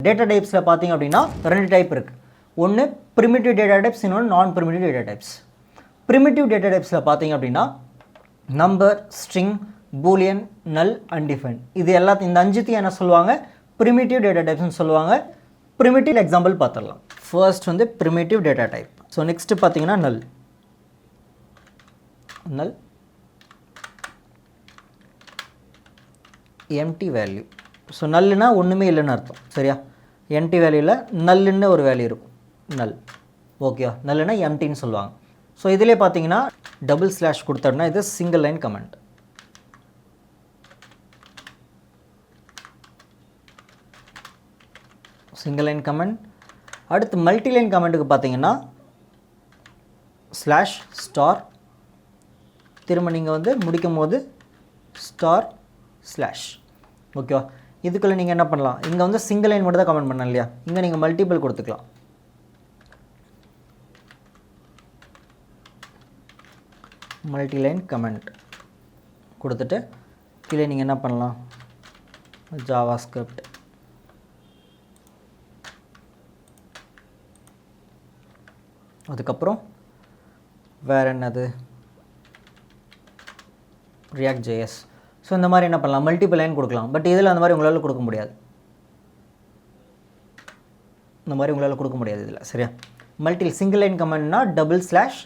Data டைப்ஸில் பார்த்தீங்க அப்படின்னா 2 டைப் இருக்குது. ஒன்று ப்ரிமிட்டிவ் டேட்டா டைப்ஸ், இன்னொன்று non primitive data types. Primitive data டைப்ஸில் பார்த்தீங்க அப்படின்னா number, string, boolean, null, undefined இது எல்லாத்தையும் இந்த 5த்தையும் என்ன சொல்லுவாங்க? ப்ரிமிட்டிவ் டேட்டா டைப்ஸ்னு சொல்லுவாங்க. ப்ரிமிட்டிவ் எக்ஸாம்பிள் பார்த்துடலாம். ஃபர்ஸ்ட் வந்து primitive data type. So next பார்த்தீங்கன்னா நல். நல் எம்டி வேல்யூ. ஸோ நல்லுனா ஒன்றுமே இல்லைன்னு அர்த்தம். சரியா? எம்டி வேல்யூவில் நல்லுன்னு ஒரு வேல்யூ இருக்கும். நல். ஓகேவா? நல்லுனா எம்டின்னு சொல்லுவாங்க. ஸோ இதிலே பார்த்தீங்கன்னா டபுள் ஸ்லாஷ் கொடுத்தோம்னா இது single line comment. Single line comment. அடுத்து மல்டி லைன் கமெண்ட்டுக்கு பார்த்தீங்கன்னா ஸ்லாஷ் ஸ்டார், திரும்ப நீங்கள் வந்து முடிக்கும் போது ஸ்டார் ஸ்லாஷ். ஓகேவா? இதுக்குள்ளே நீங்கள் என்ன பண்ணலாம்? இங்கே வந்து சிங்கிள் லைன் மட்டும் தான் கமெண்ட் பண்ணலாம் இல்லையா? இங்கே நீங்கள் மல்டிபிள் கொடுத்துக்கலாம். மல்டி லைன் கமெண்ட் கொடுத்துட்டு கீழே நீங்கள் என்ன பண்ணலாம்? ஜாவா ஸ்கிரிப்ட், அதுக்கப்புறம் வேறு என்னது? React JS. ஸோ இந்த மாதிரி என்ன பண்ணலாம்? மல்டிபிள் லைன் கொடுக்கலாம். பட் இதில் அந்த மாதிரி உங்களால் கொடுக்க முடியாது. இந்த மாதிரி உங்களால் கொடுக்க முடியாது இதில். சரியா? சிங்கிள் லைன் கமெண்ட்னா டபுள் ஸ்லாஷ்,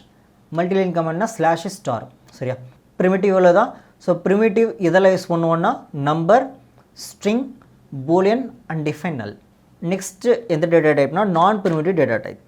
மல்டி லைன் கமெண்ட்னா ஸ்லாஷ் ஸ்டார். சரியா? ப்ரிமிட்டிவில் தான். ஸோ ப்ரிமிட்டிவ் இதெல்லாம் யூஸ் பண்ணுவோன்னா number, string, boolean, undefined, null. Next எந்த டேட்டா டைப்னா நான் ப்ரிமிட்டிவ் டேட்டா டைப்.